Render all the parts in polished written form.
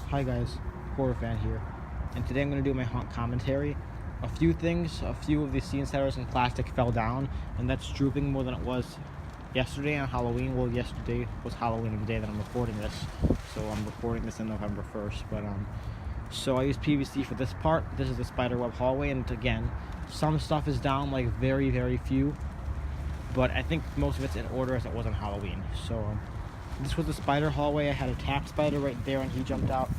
Hi guys, horror fan here, and today I'm going to do my haunt commentary. A few of the scene setters and plastic fell down, and that's drooping more than it was yesterday on Halloween. Well, yesterday was Halloween, the day that I'm recording this, so I'm recording this in November 1st, so I used PVC for this part. This is the spiderweb hallway, and again, some stuff is down, like very, very few, but I think most of it's in order as it was on Halloween, this was the spider hallway. I had a tap spider right there and he jumped out.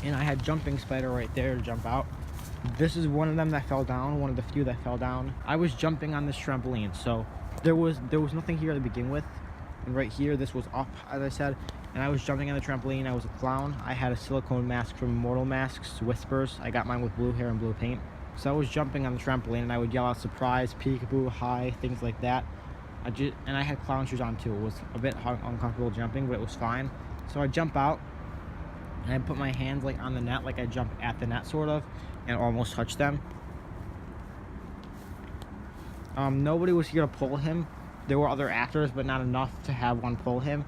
And I had jumping spider right there to jump out. This is one of them that fell down, one of the few that fell down. I was jumping on this trampoline, so there was nothing here to begin with. And right here, this was up, as I said. And I was jumping on the trampoline. I was a clown. I had a silicone mask from Mortal Masks, Whispers. I got mine with blue hair and blue paint. So I was jumping on the trampoline and I would yell out surprise, peekaboo, hi, things like that. And I had clown shoes on too. It was a bit uncomfortable jumping, but it was fine. So I jump out, and I put my hands like on the net, like I jump at the net sort of, and almost touch them. Nobody was here to pull him. There were other actors, but not enough to have one pull him.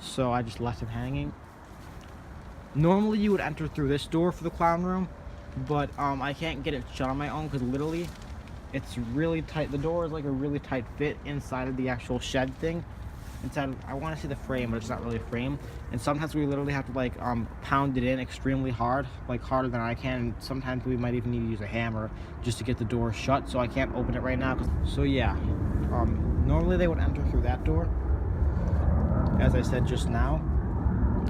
So I just left him hanging. Normally you would enter through this door for the clown room, but I can't get it shut on my own because literally it's really tight. The door is like a really tight fit inside of the actual shed thing. I want to see the frame, but it's not really a frame. And sometimes we literally have to like pound it in extremely hard, like harder than I can. And sometimes we might even need to use a hammer just to get the door shut. So I can't open it right now. So yeah, normally they would enter through that door, as I said just now.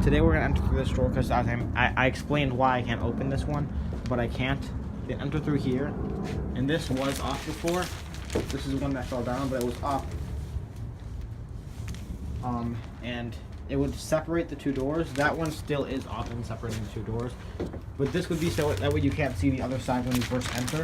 Today we're gonna enter through this door because I explained why I can't open this one, but I can't. They enter through here, and this was off before. This is one that fell down, but it was up. And it would separate the two doors. That one still is off and separating the two doors, but this would be so that way you can't see the other side when you first enter.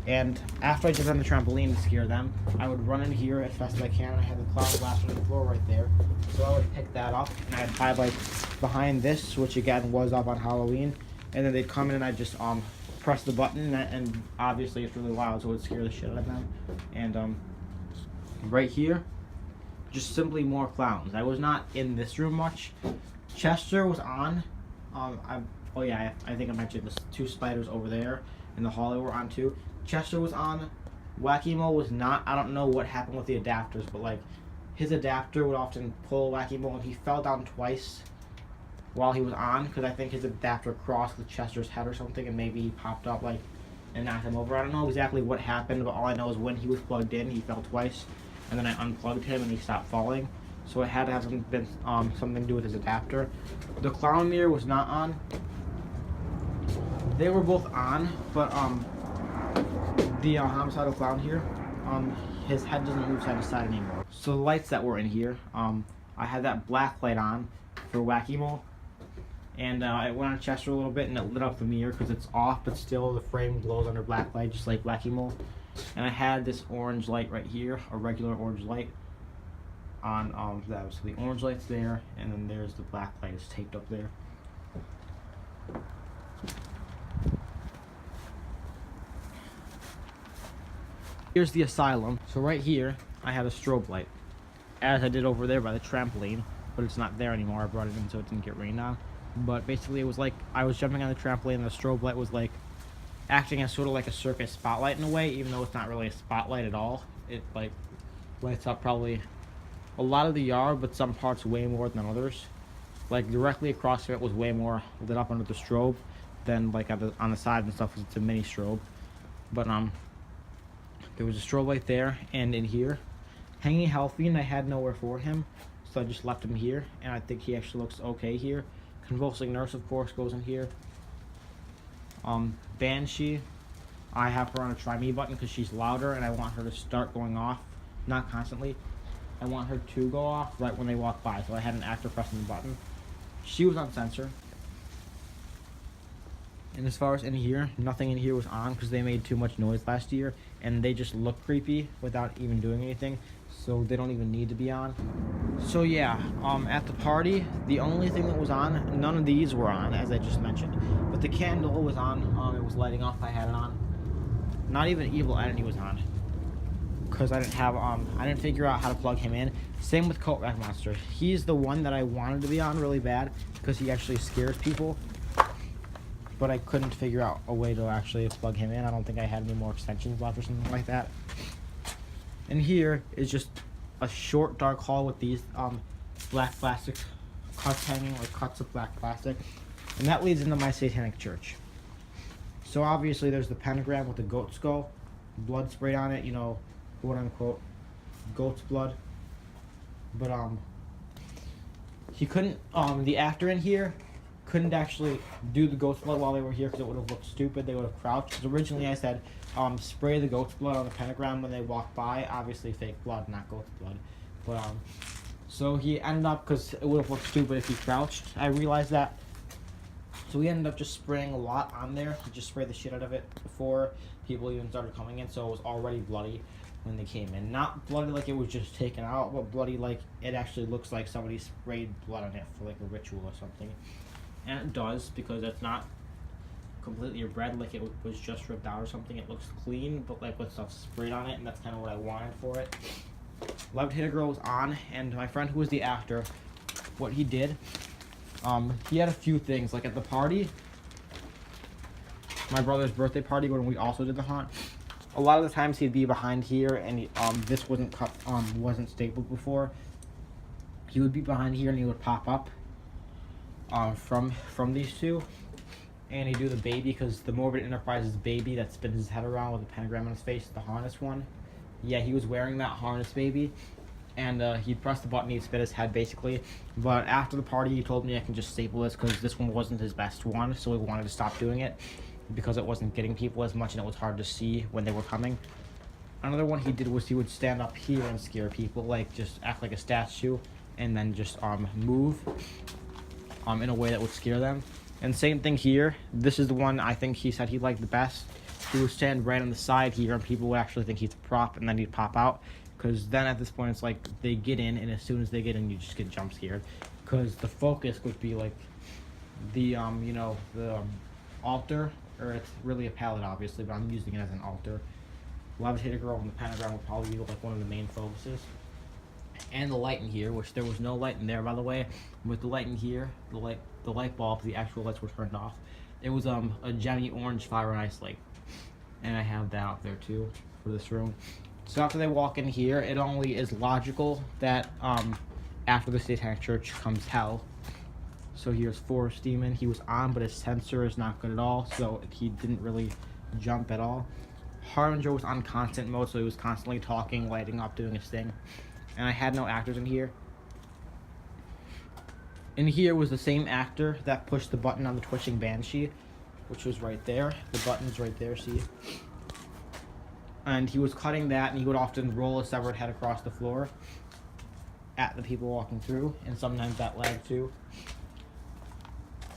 And after I jumped on the trampoline to scare them, I would run in here as fast as I can. I had the cloud glass on the floor right there, so I would pick that up, and I'd hide like behind this, which again was up on Halloween, and then they'd come in and I'd just press the button, and obviously it's really loud, so it would scare the shit out of them. And right here, just simply more clowns. I was not in this room much. Chester was on. I think I mentioned the two spiders over there in the hallway were on too. Chester was on. Wacky Mo was not. I don't know what happened with the adapters, but like his adapter would often pull Wacky Mo, and he fell down twice while he was on, because I think his adapter crossed with Chester's head or something, and maybe he popped up like and knocked him over. I don't know exactly what happened, but all I know is when he was plugged in, he fell twice, and then I unplugged him and he stopped falling. So it had to have something to do with his adapter. The clown mirror was not on. They were both on, but the homicidal clown here, his head doesn't move side to side anymore. So the lights that were in here, I had that black light on for Wacky Mo. And it went on Chester a little bit, and it lit up the mirror because it's off, but still the frame glows under black light, just like Wacky Mo. And I had this orange light right here, a regular orange light on that. So the orange light's there, and then there's the black light is taped up there. Here's the asylum. So right here, I had a strobe light, as I did over there by the trampoline, but it's not there anymore. I brought it in so it didn't get rained on. But basically it was like I was jumping on the trampoline, and the strobe light was like acting as sort of like a circus spotlight in a way, even though it's not really a spotlight at all. It like lights up probably a lot of the yard, but some parts way more than others. Like directly across it was way more lit up under the strobe than like on the side and stuff, because it's a mini strobe. But there was a strobe light there and in here. Hanging Healthy, and I had nowhere for him, so I just left him here, and I think he actually looks okay here. Convulsing Nurse, of course, goes in here. Banshee, I have her on a try me button because she's louder, and I want her to start going off, not constantly. I want her to go off right when they walk by, so I had an actor pressing the button. She was on censor. And as far as in here, nothing in here was on because they made too much noise last year, and they just look creepy without even doing anything, so they don't even need to be on. So yeah, at the party, the only thing that was on, none of these were on, as I just mentioned, but the candle was on. It was lighting off. I had it on. Not even Evil Entity was on. because I didn't figure out how to plug him in. Same with Coat Rack Monster. He's the one that I wanted to be on really bad because he actually scares people, but I couldn't figure out a way to actually plug him in. I don't think I had any more extensions left or something like that. And here is just a short dark hall with these black plastic cuts hanging, like cuts of black plastic, and that leads into my satanic church. So obviously there's the pentagram with the goat skull, blood sprayed on it, you know, quote unquote goat's blood. But he couldn't, the actor in here couldn't actually do the goat's blood while they were here because it would have looked stupid. They would have crouched. Because originally I said spray the goat's blood on the pentagram when they walk by. Obviously fake blood, not goat's blood. But so he ended up, because it would have looked stupid if he crouched. I realized that. So we ended up just spraying a lot on there. We just sprayed the shit out of it before people even started coming in, so it was already bloody when they came in. Not bloody like it was just taken out, but bloody like it actually looks like somebody sprayed blood on it for like a ritual or something. And it does, because it's not completely red like it was just ripped out or something. It looks clean, but like with stuff sprayed on it, and that's kind of what I wanted for it. Levitator Girl was on, and my friend who was the actor, what he did, he had a few things. Like at the party, my brother's birthday party when we also did the haunt, a lot of the times he'd be behind here, and he, this wasn't cut, wasn't stapled before. He would be behind here and he would pop up from these two, and he'd do the baby, because the Morbid Enterprises baby that spins his head around with a pentagram on his face, the harness one. Yeah, he was wearing that harness baby, and he'd press the button, he'd spin his head basically. But after the party, he told me I can just staple this because this one wasn't his best one, so he wanted to stop doing it because it wasn't getting people as much and it was hard to see when they were coming. Another one he did was he would stand up here and scare people, like just act like a statue and then just move in a way that would scare them. And same thing here. This is the one I think he said he liked the best. He would stand right on the side here and people would actually think he's a prop, and then he'd pop out, because then at this point it's like they get in, and as soon as they get in you just get jump scared, because the focus would be like the you know, the altar, or it's really a palette obviously, but I'm using it as an altar. Levitator Girl and the pentagram would probably be like one of the main focuses. And the light in here, which there was no light in there by the way. With the light in here, the light bulb, the actual lights were turned off. It was a Gemmy orange fire and ice light, and I have that out there too for this room. So after they walk in here, it only is logical that after the Satanic Church comes hell. So here's Forest Demon. He was on, but his sensor is not good at all, so he didn't really jump at all. Harbinger was on constant mode, so he was constantly talking, lighting up, doing his thing. And I had no actors in here. In here was the same actor that pushed the button on the twitching banshee, which was right there. The button's right there, see? And he was cutting that, and he would often roll a severed head across the floor at the people walking through, and sometimes that leg too.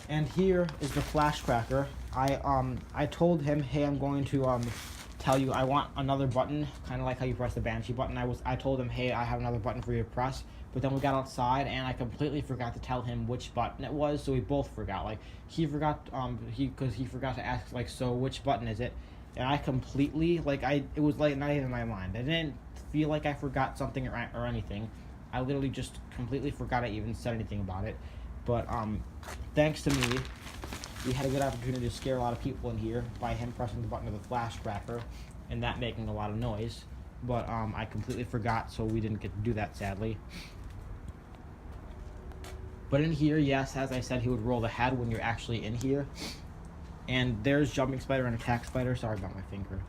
And here is the flash cracker. I told him, hey, I'm going to tell you I want another button, kind of like how you press the banshee button. I told him, hey, I have another button for you to press. But then we got outside, and I completely forgot to tell him which button it was, so we both forgot. Like, he forgot, because he forgot to ask, like, so which button is it? And I completely, like, it was, like, not even in my mind. I didn't feel like I forgot something or anything. I literally just completely forgot I even said anything about it. But, thanks to me, we had a good opportunity to scare a lot of people in here by him pressing the button of the flash cracker and that making a lot of noise. But, I completely forgot, so we didn't get to do that, sadly. But in here, yes, as I said, he would roll the head when you're actually in here. And there's Jumping Spider and Attack Spider. Sorry about my finger.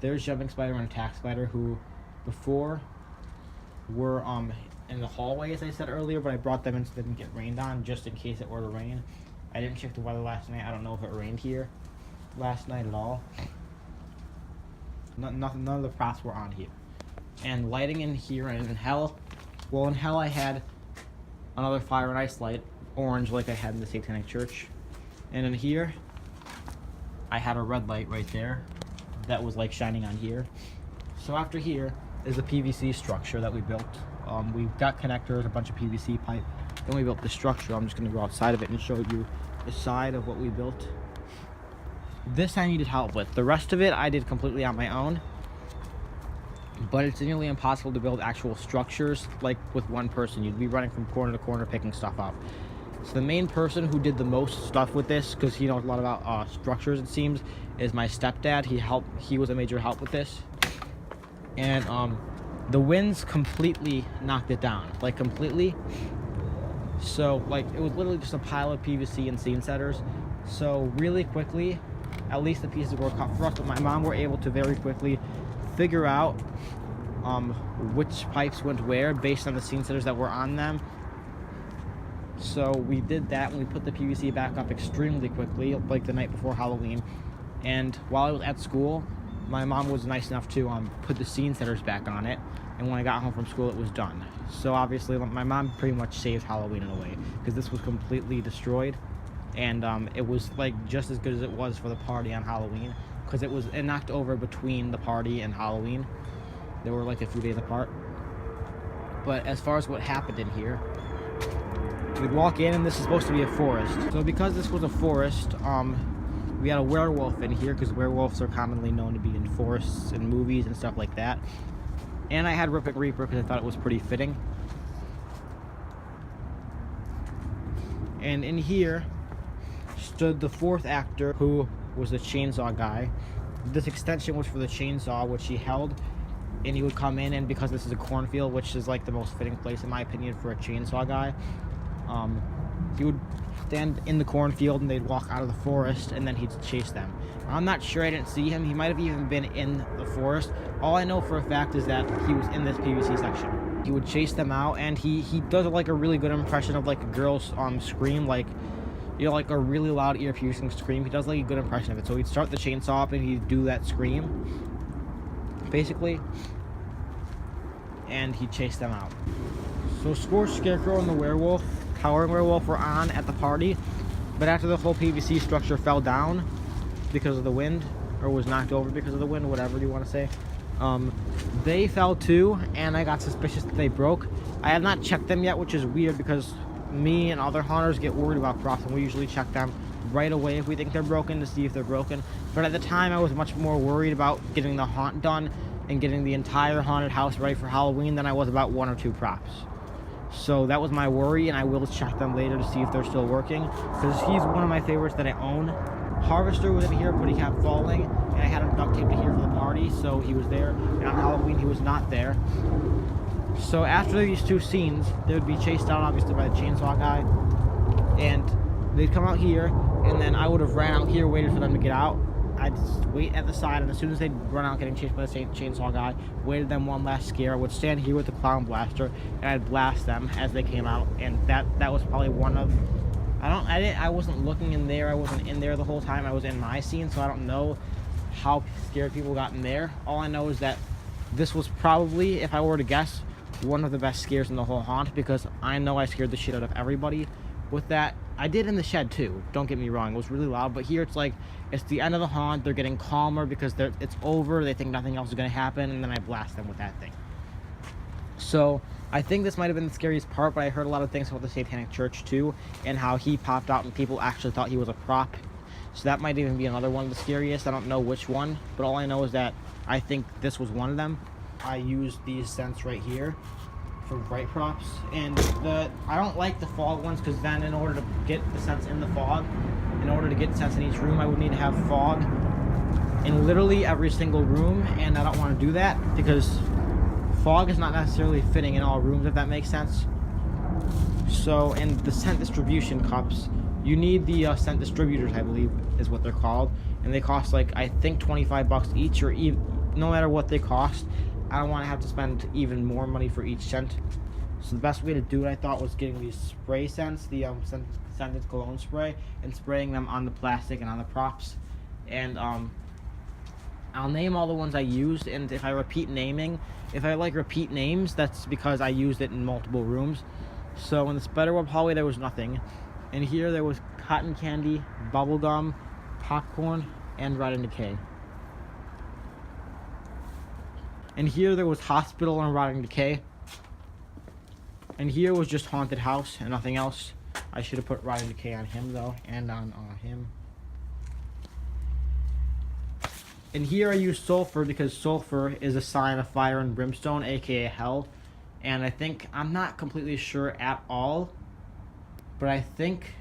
There's Jumping Spider and Attack Spider, who before were in the hallway, as I said earlier, but I brought them in so they didn't get rained on, just in case it were to rain. I didn't check the weather last night. I don't know if it rained here last night at all. None of the props were on here. And lighting in here and in hell, well, in hell I had another fire and ice light, orange like I had in the Satanic Church. And in here, I had a red light right there that was like shining on here. So after here is the PVC structure that we built. We've got connectors, a bunch of PVC pipe. Then we built the structure. I'm just going to go outside of it and show you the side of what we built. This I needed help with. The rest of it I did completely on my own. but it's nearly impossible to build actual structures like with one person. You'd be running from corner to corner picking stuff up. So the main person who did the most stuff with this, because he knows a lot about structures, it seems, is my stepdad. He was a major help with this. And the winds completely knocked it down, like completely. So like it was literally just a pile of PVC and scene setters. So really quickly, at least the pieces were cut for us, but my mom were able to very quickly figure out which pipes went where based on the scene setters that were on them. So we did that, and we put the PVC back up extremely quickly, like the night before Halloween. And while I was at school, my mom was nice enough to put the scene setters back on it, and when I got home from school, it was done. So obviously, my mom pretty much saved Halloween in a way, because this was completely destroyed, and it was like just as good as it was for the party on Halloween, because it knocked over between the party and Halloween. They were like a few days apart. But as far as what happened in here, we'd walk in, and this is supposed to be a forest. So because this was a forest, we had a werewolf in here, because werewolves are commonly known to be in forests and movies and stuff like that. And I had Rippic Reaper because I thought it was pretty fitting. And in here stood the fourth actor, who was the chainsaw guy. This extension was for the chainsaw, which he held, and he would come in, and because this is a cornfield, which is like the most fitting place in my opinion for a chainsaw guy, he would stand in the cornfield and they'd walk out of the forest, and then he'd chase them. I'm not sure, I didn't see him. He might have even been in the forest. All I know for a fact is that he was in this PVC section. He would chase them out, and he does like a really good impression of like a girl's scream, like, you know, like a really loud ear-piercing scream. He does like a good impression of it. So he'd start the chainsaw up and he'd do that scream, basically, and he'd chase them out. So Scorched Scarecrow and the werewolf, Towering Werewolf, were on at the party, but after the whole PVC structure fell down because of the wind, or was knocked over because of the wind, whatever you want to say, they fell too, and I got suspicious that they broke. I have not checked them yet, which is weird because me and other hunters get worried about props, and we usually check them right away if we think they're broken, to see if they're broken. But at the time, I was much more worried about getting the haunt done and getting the entire haunted house ready for Halloween than I was about one or two props. So that was my worry, and I will check them later to see if they're still working, because he's one of my favorites that I own. Harvester was in here, but he kept falling, and I had him duct taped here for the party, so he was there, and on Halloween he was not there. So after these two scenes, they would be chased down obviously by the chainsaw guy, and they'd come out here, and then I would have ran out here, waited for them to get out. I'd just wait at the side, and as soon as they'd run out getting chased by the chainsaw guy, waited them one last scare. I would stand here with the clown blaster, and I'd blast them as they came out. And that was probably one of, I wasn't looking in there. I wasn't in there the whole time. I was in my scene, so I don't know how scared people got in there. All I know is that this was probably, if I were to guess, one of the best scares in the whole haunt, because I know I scared the shit out of everybody with that. I did in the shed too, don't get me wrong, it was really loud, but here it's like, it's the end of the haunt, they're getting calmer because it's over, they think nothing else is going to happen, and then I blast them with that thing. So I think this might have been the scariest part, but I heard a lot of things about the Satanic Church too, and how he popped out and people actually thought he was a prop. So that might even be another one of the scariest. I don't know which one, but all I know is that I think this was one of them. I used these scents right here for bright props, and I don't like the fog ones, because then in order to get the scents in the fog, in order to get scents in each room, I would need to have fog in literally every single room, and I don't want to do that because fog is not necessarily fitting in all rooms, if that makes sense. So, and the scent distribution cups, you need the scent distributors, I believe is what they're called, and they cost like, I think, 25 bucks each, or even, no matter what they cost, I don't want to have to spend even more money for each scent. So the best way to do it, I thought, was getting these spray scents, the scented cologne spray, and spraying them on the plastic and on the props. And I'll name all the ones I used, and if I repeat repeat names, that's because I used it in multiple rooms. So in the Spiderweb hallway, there was nothing. And here there was cotton candy, bubblegum, popcorn, and Rot and Decay. And here there was hospital and rotting decay. And here was just haunted house and nothing else. I should have put rotting decay on him though, and on him. And here I use sulfur because sulfur is a sign of fire and brimstone, aka hell. And I'm not completely sure at all, but I think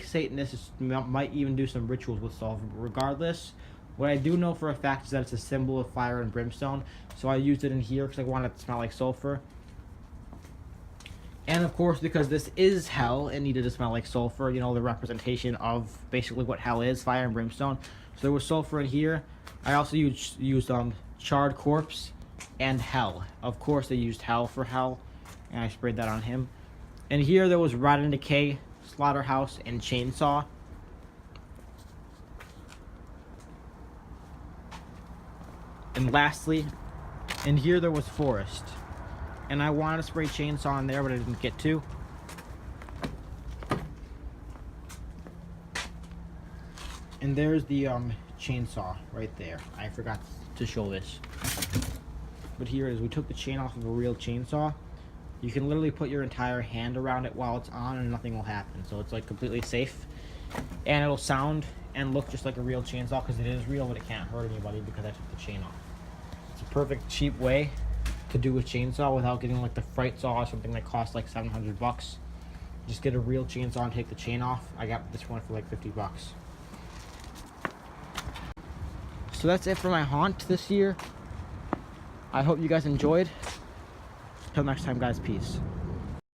Satanists might even do some rituals with sulfur. But regardless, what I do know for a fact is that it's a symbol of fire and brimstone. So I used it in here because I wanted it to smell like sulfur. And of course, because this is hell, it needed to smell like sulfur, the representation of basically what hell is, fire and brimstone. So there was sulfur in here. I also used charred corpse and hell. Of course, they used hell for hell, and I sprayed that on him. And here there was rot and decay, slaughterhouse, and chainsaw. And lastly, in here there was forest. And I wanted to spray chainsaw in there, but I didn't get to. And there's the chainsaw right there. I forgot to show this. But here it is. We took the chain off of a real chainsaw. You can literally put your entire hand around it while it's on and nothing will happen. So it's like completely safe. And it'll sound and look just like a real chainsaw because it is real, but it can't hurt anybody because I took the chain off. It's a perfect cheap way to do a chainsaw without getting like the fright saw or something that costs like $700. Just get a real chainsaw and take the chain off. I got this one for like $50. So that's it for my haunt this year. I hope you guys enjoyed. Till next time, guys, peace.